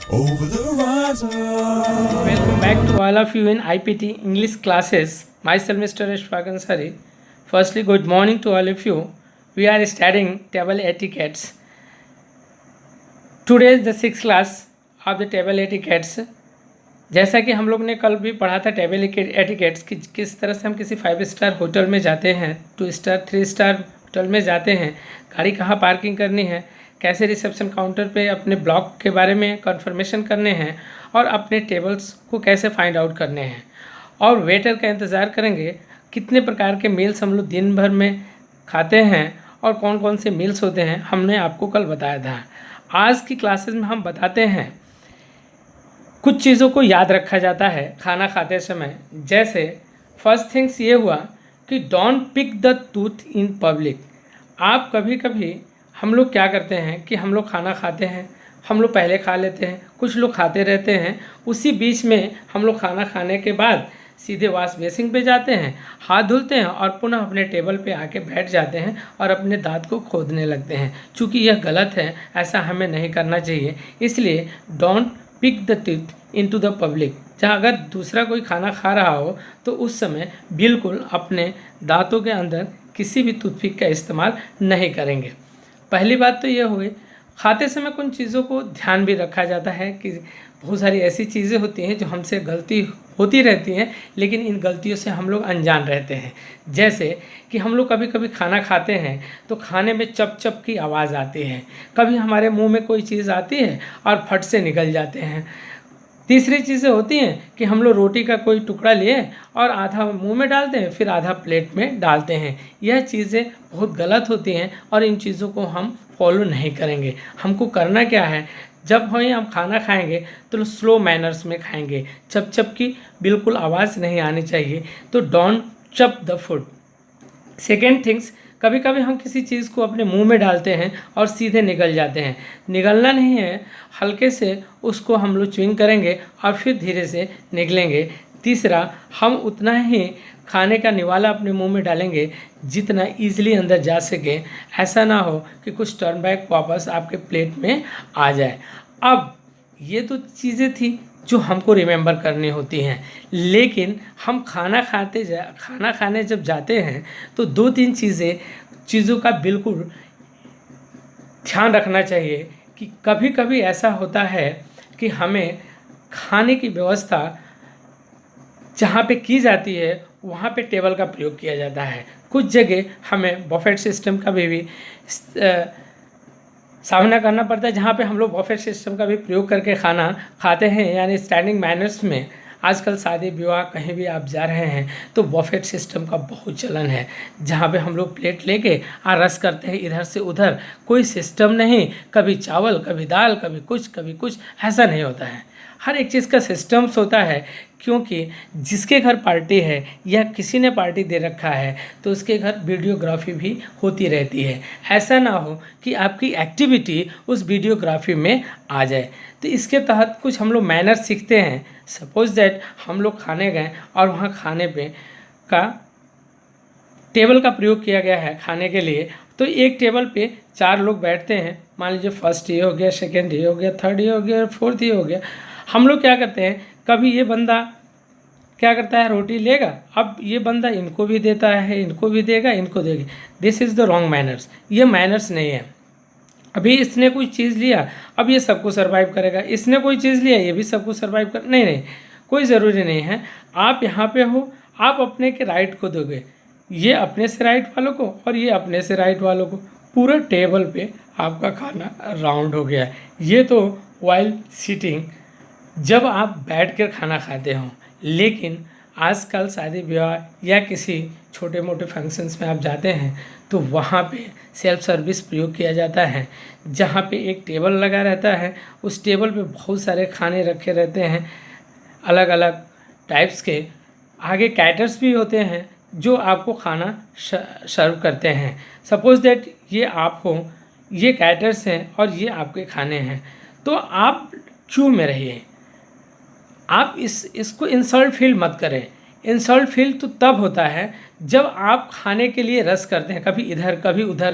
over the horizon. Welcome back to all of you in IPT English classes. Myself Mr. Ashfaq Ansari. Firstly, good morning to all of you. We are studying table etiquettes. Today is the 6th class of the table etiquettes. जैसा कि हम लोग ने कल भी पढ़ा था table etiquettes कि किस तरह से हम किसी 5 स्टार होटल में जाते हैं, 2 स्टार 3 स्टार होटल में जाते हैं, गाड़ी कहाँ पार्किंग करनी है, कैसे रिसेप्शन काउंटर पे अपने ब्लॉक के बारे में कंफर्मेशन करने हैं और अपने टेबल्स को कैसे फाइंड आउट करने हैं, और वेटर का इंतज़ार करेंगे, कितने प्रकार के मील्स हम लोग दिन भर में खाते हैं और कौन कौन से मील्स होते हैं, हमने आपको कल बताया था। आज की क्लासेस में हम बताते हैं कुछ चीज़ों को याद रखा जाता है खाना खाते समय। जैसे फर्स्ट थिंग्स ये हुआ कि don't pick the tooth in public. आप कभी कभी हम लोग क्या करते हैं कि हम लोग खाना खाते हैं, हम लोग पहले खा लेते हैं, कुछ लोग खाते रहते हैं, उसी बीच में हम लोग खाना खाने के बाद सीधे वॉश बेसिन पे जाते हैं, हाथ धुलते हैं और पुनः अपने टेबल पे आके बैठ जाते हैं और अपने दांत को खोदने लगते हैं। चूँकि यह गलत है, ऐसा हमें नहीं करना चाहिए। इसलिए don't pick the teeth into the public. जहाँ अगर दूसरा कोई खाना खा रहा हो तो उस समय बिल्कुल अपने दांतों के अंदर किसी भी टूथपिक का इस्तेमाल नहीं करेंगे। पहली बात तो ये हुई। खाते समय कुछ चीज़ों को ध्यान भी रखा जाता है कि बहुत सारी ऐसी चीज़ें होती हैं जो हमसे गलती होती रहती हैं, लेकिन इन गलतियों से हम लोग अनजान रहते हैं। जैसे कि हम लोग कभी कभी खाना खाते हैं तो खाने में चप चप की आवाज़ आती है, कभी हमारे मुंह में कोई चीज़ आती है और फट से निकल जाते हैं। तीसरी चीज़ें होती हैं कि हम लोग रोटी का कोई टुकड़ा लिए और आधा मुंह में डालते हैं, फिर आधा प्लेट में डालते हैं। यह चीज़ें बहुत गलत होती हैं और इन चीज़ों को हम फॉलो नहीं करेंगे। हमको करना क्या है, जब हम खाना खाएंगे तो स्लो मैनर्स में खाएंगे, चप चप की बिल्कुल आवाज़ नहीं आनी चाहिए। तो डोंट चप द फूड। सेकेंड थिंग्स, कभी कभी हम किसी चीज़ को अपने मुंह में डालते हैं और सीधे निगल जाते हैं। निगलना नहीं है, हल्के से उसको हम लोग च्युइंग करेंगे और फिर धीरे से निगलेंगे। तीसरा, हम उतना ही खाने का निवाला अपने मुंह में डालेंगे जितना ईजिली अंदर जा सके। ऐसा ना हो कि कुछ टर्न बैक वापस आपके प्लेट में आ जाए। अब ये तो चीज़ें थी जो हमको रिमेंबर करनी होती हैं, लेकिन हम खाना खाने जब जाते हैं तो 2-3 चीज़ों का बिल्कुल ध्यान रखना चाहिए कि कभी कभी ऐसा होता है कि हमें खाने की व्यवस्था जहाँ पे की जाती है वहाँ पे टेबल का प्रयोग किया जाता है। कुछ जगह हमें बफेट सिस्टम का भी सामना करना पड़ता है, जहाँ पे हम लोग बफेट सिस्टम का भी प्रयोग करके खाना खाते हैं, यानी स्टैंडिंग मैनर्स में। आजकल शादी विवाह कहीं भी आप जा रहे हैं तो बफेट सिस्टम का बहुत चलन है, जहाँ पे हम लोग प्लेट लेके रस करते हैं इधर से उधर। कोई सिस्टम नहीं, कभी चावल कभी दाल कभी कुछ, ऐसा नहीं होता है। हर एक चीज़ का सिस्टम्स होता है, क्योंकि जिसके घर पार्टी है या किसी ने पार्टी दे रखा है तो उसके घर वीडियोग्राफी भी होती रहती है। ऐसा ना हो कि आपकी एक्टिविटी उस वीडियोग्राफी में आ जाए। तो इसके तहत कुछ हम लोग मैनर सीखते हैं। सपोज दैट हम लोग खाने गए और वहाँ खाने पे का टेबल का प्रयोग किया गया है खाने के लिए, तो एक टेबल पे 4 लोग बैठते हैं। मान लीजिए फर्स्ट ये हो गया, सेकेंड ये हो गया, थर्ड ये हो गया, फोर्थ ये हो गया। हम लोग क्या करते हैं, कभी ये बंदा क्या करता है, रोटी लेगा, अब ये बंदा इनको भी देता है, इनको भी देगा, इनको देगा। This is the wrong manners. ये मैनर्स नहीं है। अभी इसने कोई चीज़ लिया, अब ये सबको सर्वाइव करेगा, इसने कोई चीज़ लिया, ये भी सबको सर्वाइव कर, नहीं, कोई ज़रूरी नहीं है। आप यहाँ पे हो, आप अपने के राइट को दोगे, ये अपने से राइट वालों को और ये अपने से राइट वालों को। पूरा टेबल पे आपका खाना राउंड हो गया। ये तो वाइल सीटिंग, जब आप बैठ कर खाना खाते हो। लेकिन आजकल शादी विवाह या किसी छोटे मोटे फंक्शंस में आप जाते हैं तो वहाँ पे सेल्फ सर्विस प्रयोग किया जाता है, जहाँ पे एक टेबल लगा रहता है। उस टेबल पे बहुत सारे खाने रखे रहते हैं अलग अलग टाइप्स के। आगे कैटर्स भी होते हैं जो आपको खाना सर्व करते हैं। सपोज दैट ये आप हो, ये कैटर्स हैं और ये आपके खाने हैं, तो आप क्यों में रहिए, आप इसको इंसल्ट फील मत करें। इंसल्ट फील तो तब होता है जब आप खाने के लिए रस करते हैं, कभी इधर कभी उधर,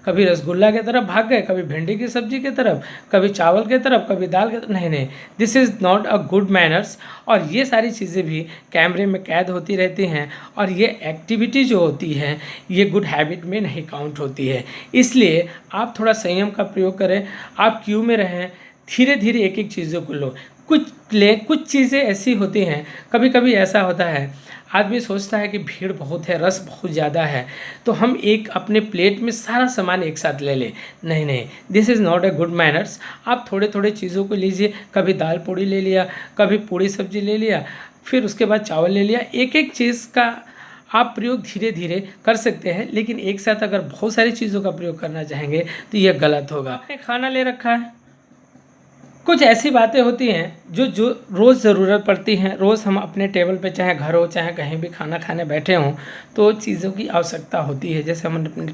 कभी रसगुल्ला की तरफ भाग गए, कभी भिंडी की सब्जी की तरफ, कभी चावल की तरफ, कभी दाल की तरफ। नहीं नहीं, this is not a good manners. और ये सारी चीज़ें भी कैमरे में कैद होती रहती हैं, और ये एक्टिविटी जो होती है ये गुड हैबिट में नहीं काउंट होती है। इसलिए आप थोड़ा संयम का प्रयोग करें, आप क्यू में रहें, धीरे धीरे एक एक चीज़ों को लो। कुछ चीज़ें ऐसी होती हैं, कभी कभी ऐसा होता है आदमी सोचता है कि भीड़ बहुत है, रस बहुत ज़्यादा है, तो हम एक अपने प्लेट में सारा सामान एक साथ ले लें। नहीं नहीं, this is not a good manners. आप थोड़े थोड़े चीज़ों को लीजिए, कभी दाल पूड़ी ले लिया, कभी पूड़ी सब्जी ले लिया, फिर उसके बाद चावल ले लिया। एक एक चीज़ का आप प्रयोग धीरे धीरे कर सकते हैं, लेकिन एक साथ अगर बहुत सारी चीज़ों का प्रयोग करना चाहेंगे तो यह गलत होगा। आपने खाना ले रखा है, कुछ ऐसी बातें होती हैं जो रोज़ ज़रूरत पड़ती हैं। रोज़ हम अपने टेबल पे, चाहे घर हो चाहे कहीं भी खाना खाने बैठे हों, तो चीज़ों की आवश्यकता होती है। जैसे हम अपने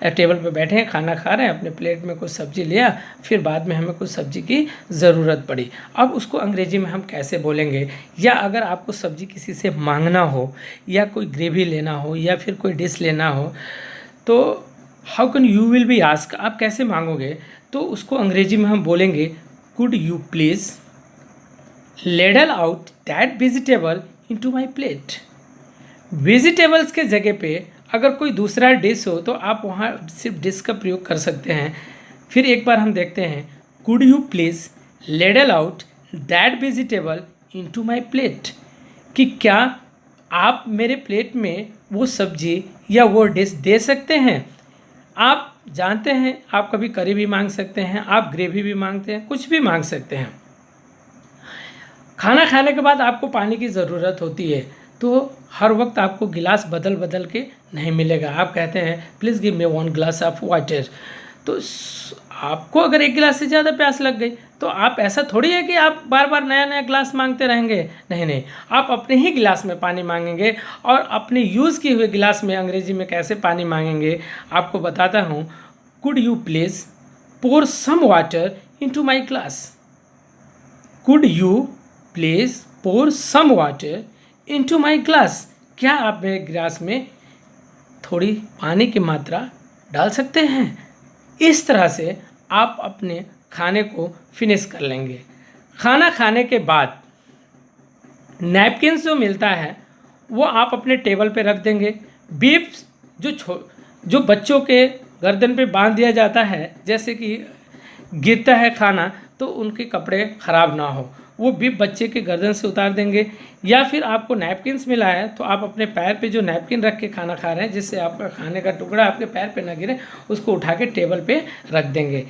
टेबल पे बैठे हैं, खाना खा रहे हैं, अपने प्लेट में कुछ सब्ज़ी लिया, फिर बाद में हमें कुछ सब्ज़ी की ज़रूरत पड़ी। अब उसको अंग्रेज़ी में हम कैसे बोलेंगे, या अगर आपको सब्ज़ी किसी से मांगना हो, या कोई ग्रेवी लेना हो, या फिर कोई डिश लेना हो, तो how can you will be ask, आप कैसे मांगोगे? तो उसको अंग्रेजी में हम बोलेंगे, could you please ladle out that vegetable into my plate. Vegetables के जगह पे अगर कोई दूसरा डिश हो तो आप वहाँ सिर्फ डिश का प्रयोग कर सकते हैं। फिर एक बार हम देखते हैं, could you please ladle out that vegetable into my plate, कि क्या आप मेरे प्लेट में वो सब्जी या वो डिश दे सकते हैं। आप जानते हैं, आप कभी करी भी मांग सकते हैं, आप ग्रेवी भी मांगते हैं, कुछ भी मांग सकते हैं। खाना खाने के बाद आपको पानी की ज़रूरत होती है, तो हर वक्त आपको गिलास बदल बदल के नहीं मिलेगा। आप कहते हैं please give me 1 glass of water, तो आपको अगर 1 गिलास से ज़्यादा प्यास लग गई तो आप, ऐसा थोड़ी है कि आप बार बार नया नया गिलास मांगते रहेंगे। नहीं नहीं, आप अपने ही गिलास में पानी मांगेंगे। और अपने यूज़ किए हुए गिलास में अंग्रेजी में कैसे पानी मांगेंगे आपको बताता हूँ। Could you please pour some water into my glass. Could you please pour some water into my glass, क्या आप मेरे गिलास में थोड़ी पानी की मात्रा डाल सकते हैं। इस तरह से आप अपने खाने को फिनिश कर लेंगे। खाना खाने के बाद नैपकिन्स जो मिलता है वो आप अपने टेबल पे रख देंगे। बीप जो बच्चों के गर्दन पे बांध दिया जाता है, जैसे कि गिरता है खाना तो उनके कपड़े ख़राब ना हो, वो बीप बच्चे के गर्दन से उतार देंगे। या फिर आपको नैपकिन्स मिला है तो आप अपने पैर पे जो नैपकिन रख के खाना खा रहे हैं, जिससे आपका खाने का टुकड़ा आपके पैर पे ना गिरे, उसको उठा के टेबल पे रख देंगे।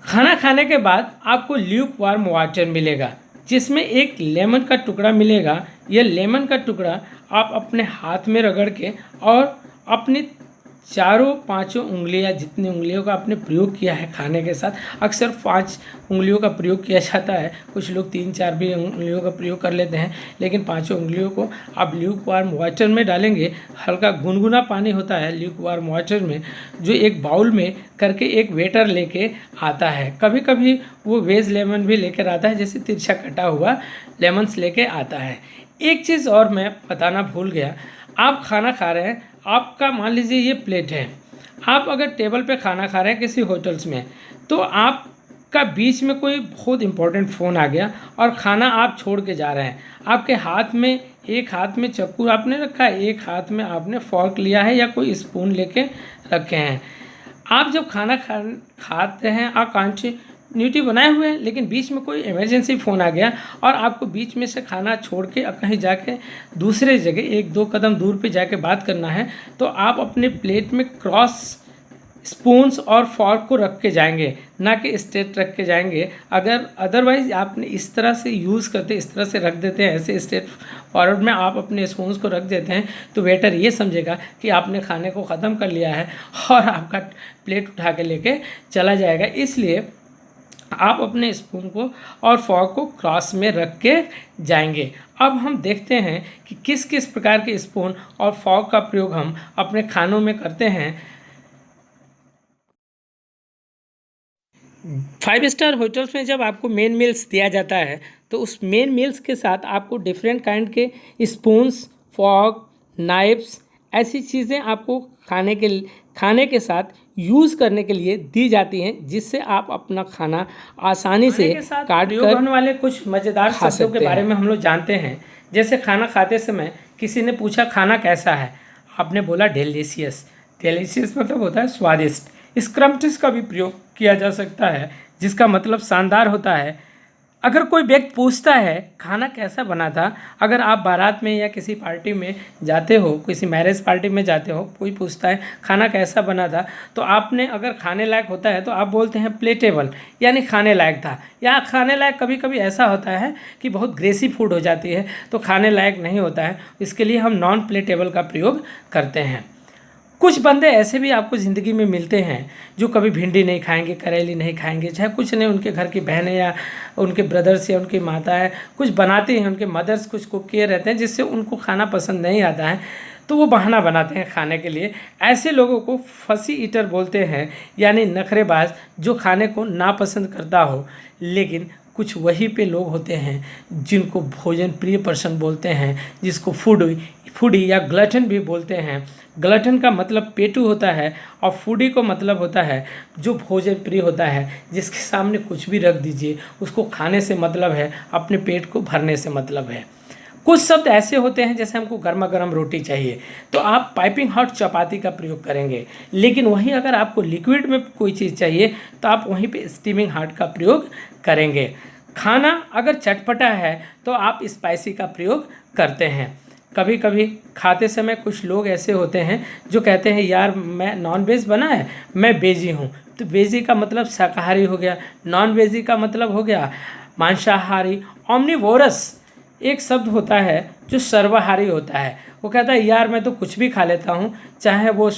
खाना खाने के बाद आपको ल्यूक वार्म वाटर मिलेगा, जिसमें एक लेमन का टुकड़ा मिलेगा। यह लेमन का टुकड़ा आप अपने हाथ में रगड़ के, और अपनी चारों पांचों उंगलियां, जितनी उंगलियों का आपने प्रयोग किया है खाने के साथ, अक्सर 5 उंगलियों का प्रयोग किया जाता है, कुछ लोग 3-4 भी उंगलियों का प्रयोग कर लेते हैं, लेकिन 5 उंगलियों को आप ल्यूक वार्म वाटर में डालेंगे। हल्का गुनगुना पानी होता है ल्यूक वार्म वाटर में, जो एक बाउल में करके एक वेटर लेके आता है। कभी कभी वो वेज लेमन भी लेकर आता है, जैसे तिरछा कटा हुआ लेमन्स लेके आता है। एक चीज़ और मैं बताना भूल गया, आप खाना खा रहे हैं, आपका मान लीजिए ये प्लेट है, आप अगर टेबल पे खाना खा रहे हैं किसी होटल्स में, तो आपका बीच में कोई बहुत इंपॉर्टेंट फ़ोन आ गया और खाना आप छोड़ के जा रहे हैं। आपके हाथ में, एक हाथ में चाकू आपने रखा है, एक हाथ में आपने फॉर्क लिया है या कोई स्पून लेके रखे हैं। आप जब खाना खाते हैं, आप कंटिन्यूटी बनाए हुए हैं, लेकिन बीच में कोई इमरजेंसी फ़ोन आ गया और आपको बीच में से खाना छोड़ के कहीं जाके दूसरे जगह 1-2 कदम दूर पे जाके बात करना है, तो आप अपने प्लेट में क्रॉस स्पून्स और फॉर्क को रख के जाएंगे, ना कि स्ट्रेट रख के जाएंगे। अगर अदरवाइज़ आपने इस तरह से यूज़ करते, इस तरह से रख देते हैं, ऐसे स्ट्रेट फॉरवर्ड में आप अपने स्पून्स को रख देते हैं, तो वेटर ये समझेगा कि आपने खाने को ख़त्म कर लिया है और आपका प्लेट उठा के लेके चला जाएगा। इसलिए आप अपने स्पून को और फॉर्क को क्रॉस में रख के जाएंगे। अब हम देखते हैं कि किस किस प्रकार के स्पून और फॉर्क का प्रयोग हम अपने खानों में करते हैं। 5 स्टार होटल्स में जब आपको मेन मील्स दिया जाता है तो उस मेन मील्स के साथ आपको डिफरेंट काइंड के स्पून्स, फॉर्क, नाइफ्स, ऐसी चीज़ें आपको खाने के साथ यूज़ करने के लिए दी जाती हैं, जिससे आप अपना खाना आसानी से काट कर होने वाले कुछ मज़ेदार शब्दों के बारे में हम लोग जानते हैं। जैसे खाना खाते समय किसी ने पूछा खाना कैसा है, आपने बोला डिलीशियस। डिलीशियस मतलब होता है स्वादिष्ट। स्क्रम्पटिस का भी प्रयोग किया जा सकता है, जिसका मतलब शानदार होता है। अगर कोई व्यक्ति पूछता है खाना कैसा बना था, अगर आप बारात में या किसी पार्टी में जाते हो, किसी मैरिज पार्टी में जाते हो, कोई पूछता है खाना कैसा बना था, तो आपने अगर खाने लायक होता है तो आप बोलते हैं प्लेटेबल, यानी खाने लायक था। या खाने लायक कभी कभी ऐसा होता है कि बहुत ग्रेसी फूड हो जाती है तो खाने लायक नहीं होता है, इसके लिए हम नॉन प्लेटेबल का प्रयोग करते हैं। कुछ बंदे ऐसे भी आपको ज़िंदगी में मिलते हैं जो कभी भिंडी नहीं खाएंगे, करेली नहीं खाएंगे, चाहे कुछ नहीं, उनके घर की बहनें या उनके ब्रदर्स या उनकी माताएं कुछ बनाती हैं, उनके मदर्स कुछ कुक किए रहते हैं, जिससे उनको खाना पसंद नहीं आता है, तो वो बहाना बनाते हैं खाने के लिए। ऐसे लोगों को फसी ईटर बोलते हैं, यानी नखरेबाज, जो खाने को नापसंद करता हो। लेकिन कुछ वही पे लोग होते हैं जिनको भोजन प्रिय पर्सन बोलते हैं, जिसको फूडी या ग्लटन भी बोलते हैं। ग्लटन का मतलब पेटू होता है और फूडी को मतलब होता है जो भोजन प्रिय होता है, जिसके सामने कुछ भी रख दीजिए उसको खाने से मतलब है, अपने पेट को भरने से मतलब है। कुछ शब्द ऐसे होते हैं जैसे हमको गर्मा गर्म रोटी चाहिए तो आप पाइपिंग हॉट चपाती का प्रयोग करेंगे, लेकिन वहीं अगर आपको लिक्विड में कोई चीज़ चाहिए तो आप वहीं पे स्टीमिंग हॉट का प्रयोग करेंगे। खाना अगर चटपटा है तो आप स्पाइसी का प्रयोग करते हैं। कभी कभी खाते समय कुछ लोग ऐसे होते हैं जो कहते हैं यार मैं नॉन वेज बना है, मैं वेजी हूँ, तो वेजी का मतलब शाकाहारी हो गया, नॉन वेजी का मतलब हो गया मांसाहारी। ऑमनिवोरस एक शब्द होता है जो सर्वाहारी होता है, वो कहता है यार मैं तो कुछ भी खा लेता हूँ, चाहे वो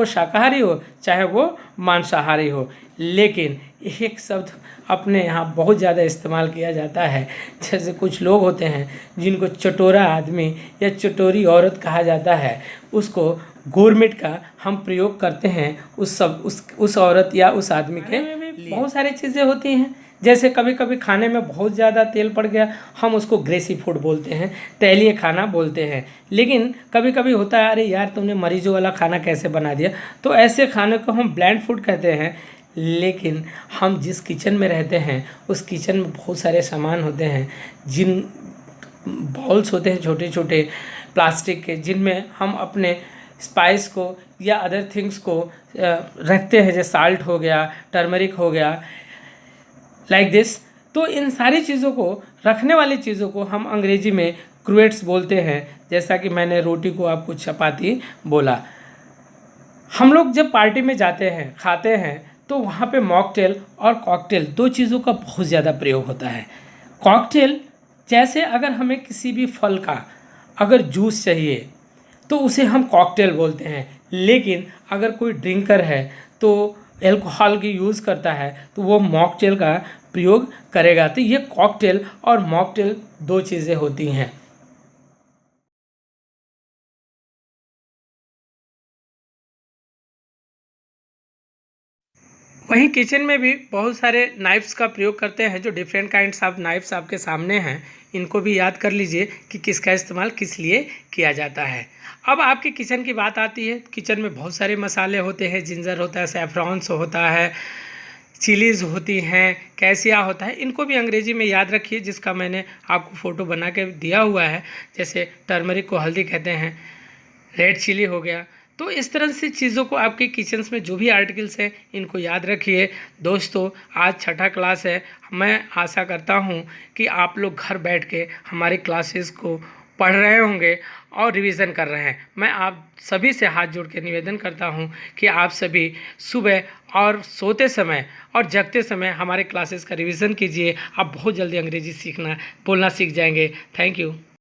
शाकाहारी हो, चाहे वो मांसाहारी हो। लेकिन एक शब्द अपने यहाँ बहुत ज़्यादा इस्तेमाल किया जाता है, जैसे कुछ लोग होते हैं जिनको चटोरा आदमी या चटोरी औरत कहा जाता है, उसको गोरमेट का हम प्रयोग करते हैं उस औरत या उस आदमी के लिए। बहुत सारी चीज़ें होती हैं, जैसे कभी कभी खाने में बहुत ज़्यादा तेल पड़ गया, हम उसको ग्रेसी फूड बोलते हैं, तैलीय खाना बोलते हैं। लेकिन कभी कभी होता है अरे यार तुमने मरीजों वाला खाना कैसे बना दिया, तो ऐसे खाने को हम ब्लैंड फूड कहते हैं। लेकिन हम जिस किचन में रहते हैं उस किचन में बहुत सारे सामान होते हैं, जिन बाउल्स होते हैं छोटे छोटे प्लास्टिक के, जिनमें हम अपने स्पाइस को या अदर थिंग्स को रखते हैं, जैसे साल्ट हो गया, टर्मरिक हो गया, लाइक दिस। तो इन सारी चीज़ों को रखने वाली चीज़ों को हम अंग्रेजी में क्रूएट्स बोलते हैं, जैसा कि मैंने रोटी को आपको चपाती बोला। हम लोग जब पार्टी में जाते हैं, खाते हैं, तो वहाँ पे मॉकटेल और कॉकटेल दो चीज़ों का बहुत ज़्यादा प्रयोग होता है। कॉकटेल जैसे अगर हमें किसी भी फल का अगर जूस चाहिए तो उसे हम कॉकटेल बोलते हैं, लेकिन अगर कोई ड्रिंकर है तो एल्कोहल की यूज़ करता है तो वो मॉकटेल का प्रयोग करेगा। तो ये कॉकटेल और मॉकटेल दो चीज़ें होती हैं। वहीं किचन में भी बहुत सारे नाइफ्स का प्रयोग करते हैं, जो डिफरेंट काइंड्स ऑफ नाइफ्स आपके सामने हैं, इनको भी याद कर लीजिए कि किसका इस्तेमाल किस लिए किया जाता है। अब आपकी किचन की बात आती है, किचन में बहुत सारे मसाले होते हैं, जिंजर होता है, सैफरॉन्स होता है, चिलीज़ होती हैं, कैसिया होता है, इनको भी अंग्रेजी में याद रखिए, जिसका मैंने आपको फ़ोटो बना के दिया हुआ है। जैसे टर्मरिक को हल्दी कहते हैं, रेड चिली हो गया। तो इस तरह से चीज़ों को आपके किचन्स में जो भी आर्टिकल्स हैं इनको याद रखिए। दोस्तों आज छठा क्लास है, मैं आशा करता हूँ कि आप लोग घर बैठ के हमारी क्लासेस को पढ़ रहे होंगे और रिवीजन कर रहे हैं। मैं आप सभी से हाथ जोड़ के निवेदन करता हूँ कि आप सभी सुबह और सोते समय और जगते समय हमारे क्लासेस का रिवीजन कीजिए। आप बहुत जल्दी अंग्रेजी बोलना सीख जाएंगे। Thank you.